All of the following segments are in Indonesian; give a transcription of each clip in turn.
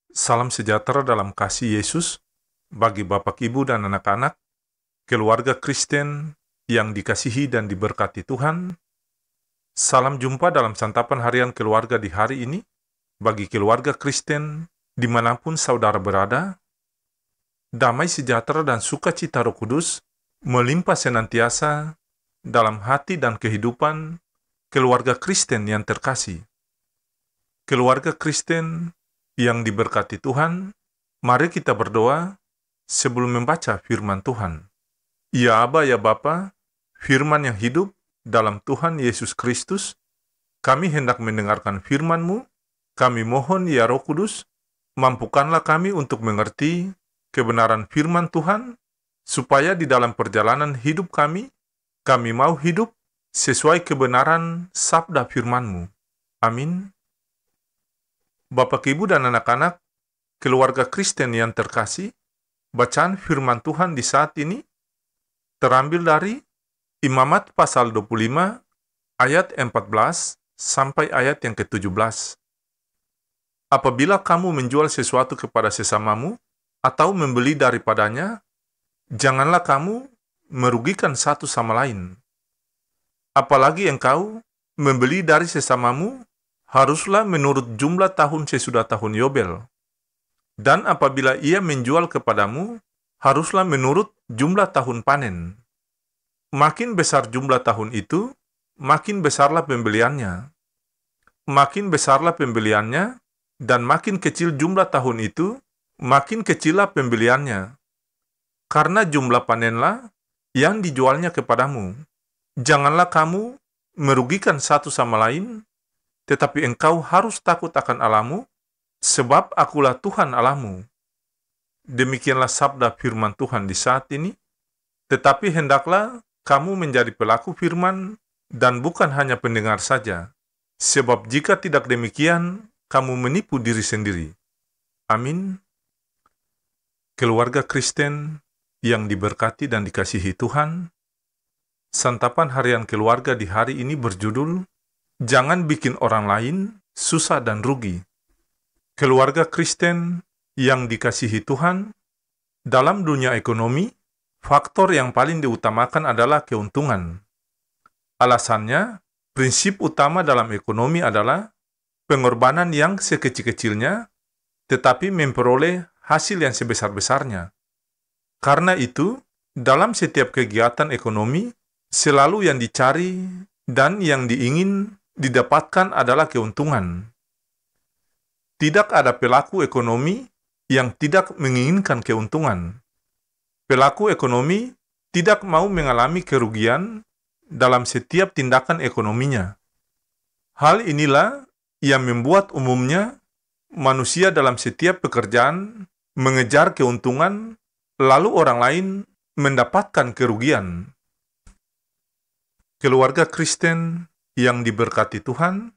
Salam sejahtera dalam kasih Yesus bagi Bapak, Ibu, dan anak-anak, keluarga Kristen yang dikasihi dan diberkati Tuhan. Salam jumpa dalam santapan harian keluarga di hari ini bagi keluarga Kristen dimanapun saudara berada. Damai sejahtera dan sukacita Roh Kudus melimpah senantiasa dalam hati dan kehidupan keluarga Kristen yang terkasih. Keluarga Kristen yang diberkati Tuhan, mari kita berdoa sebelum membaca firman Tuhan. Ya Aba, ya Bapa, firman yang hidup dalam Tuhan Yesus Kristus, kami hendak mendengarkan firman-Mu. Kami mohon ya Roh Kudus, mampukanlah kami untuk mengerti kebenaran firman Tuhan, supaya di dalam perjalanan hidup kami mau hidup sesuai kebenaran sabda firman-Mu. Amin. Bapak, Ibu, dan anak-anak, keluarga Kristen yang terkasih, bacaan firman Tuhan di saat ini terambil dari Imamat pasal 25 ayat 14 sampai ayat yang ke-17. Apabila kamu menjual sesuatu kepada sesamamu atau membeli daripadanya, janganlah kamu merugikan satu sama lain. Apalagi engkau membeli dari sesamamu, haruslah menurut jumlah tahun sesudah tahun Yobel. Dan apabila ia menjual kepadamu, haruslah menurut jumlah tahun panen. Makin besar jumlah tahun itu, makin besarlah pembeliannya. Makin besarlah pembeliannya, dan makin kecil jumlah tahun itu, makin kecillah pembeliannya. Karena jumlah panenlah yang dijualnya kepadamu. Janganlah kamu merugikan satu sama lain, tetapi engkau harus takut akan Allahmu, sebab akulah Tuhan Allahmu. Demikianlah sabda firman Tuhan di saat ini, tetapi hendaklah kamu menjadi pelaku firman dan bukan hanya pendengar saja, sebab jika tidak demikian, kamu menipu diri sendiri. Amin. Keluarga Kristen yang diberkati dan dikasihi Tuhan, santapan harian keluarga di hari ini berjudul, Jangan bikin orang lain susah dan rugi. Keluarga Kristen yang dikasihi Tuhan, dalam dunia ekonomi, faktor yang paling diutamakan adalah keuntungan. Alasannya, prinsip utama dalam ekonomi adalah pengorbanan yang sekecil-kecilnya, tetapi memperoleh hasil yang sebesar-besarnya. Karena itu, dalam setiap kegiatan ekonomi, selalu yang dicari dan yang diingin didapatkan adalah keuntungan. Tidak ada pelaku ekonomi yang tidak menginginkan keuntungan. Pelaku ekonomi tidak mau mengalami kerugian dalam setiap tindakan ekonominya. Hal inilah yang membuat umumnya manusia dalam setiap pekerjaan mengejar keuntungan, lalu orang lain mendapatkan kerugian. Keluarga Kristen yang diberkati Tuhan,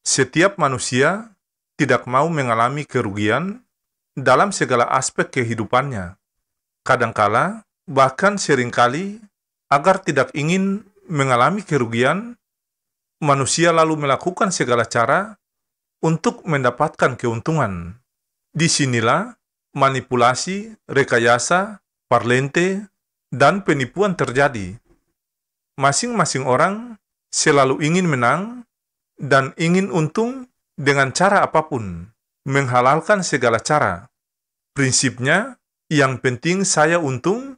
setiap manusia tidak mau mengalami kerugian dalam segala aspek kehidupannya. Kadangkala, bahkan seringkali, agar tidak ingin mengalami kerugian, manusia lalu melakukan segala cara untuk mendapatkan keuntungan. Disinilah manipulasi, rekayasa, parlente, dan penipuan terjadi. Masing-masing orang selalu ingin menang dan ingin untung dengan cara apapun, menghalalkan segala cara. Prinsipnya, yang penting saya untung,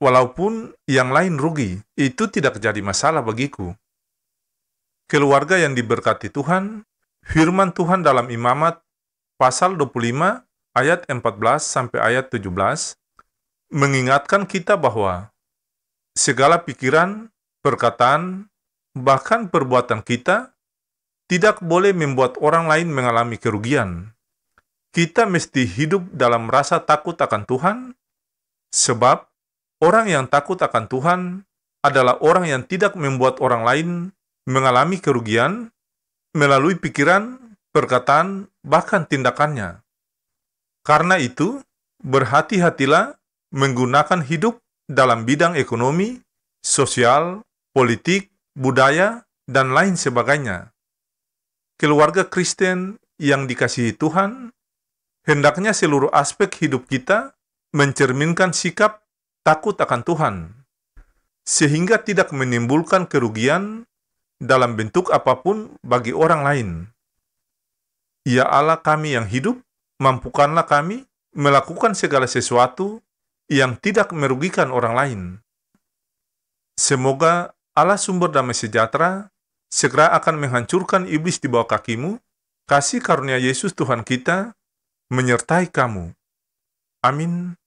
walaupun yang lain rugi, itu tidak jadi masalah bagiku. Keluarga yang diberkati Tuhan, firman Tuhan dalam Imamat pasal 25 ayat 14 sampai ayat 17 mengingatkan kita bahwa segala pikiran, perkataan, bahkan perbuatan kita tidak boleh membuat orang lain mengalami kerugian. Kita mesti hidup dalam rasa takut akan Tuhan, sebab orang yang takut akan Tuhan adalah orang yang tidak membuat orang lain mengalami kerugian melalui pikiran, perkataan, bahkan tindakannya. Karena itu, berhati-hatilah menggunakan hidup dalam bidang ekonomi, sosial, politik, budaya, dan lain sebagainya. Keluarga Kristen yang dikasihi Tuhan, Hendaknya seluruh aspek hidup kita mencerminkan sikap takut akan Tuhan, sehingga tidak menimbulkan kerugian dalam bentuk apapun bagi orang lain. Ya Allah kami yang hidup, mampukanlah kami melakukan segala sesuatu yang tidak merugikan orang lain. Semoga Allah sumber damai sejahtera segera akan menghancurkan iblis di bawah kakimu. Kasih karunia Yesus Tuhan kita menyertai kamu. Amin.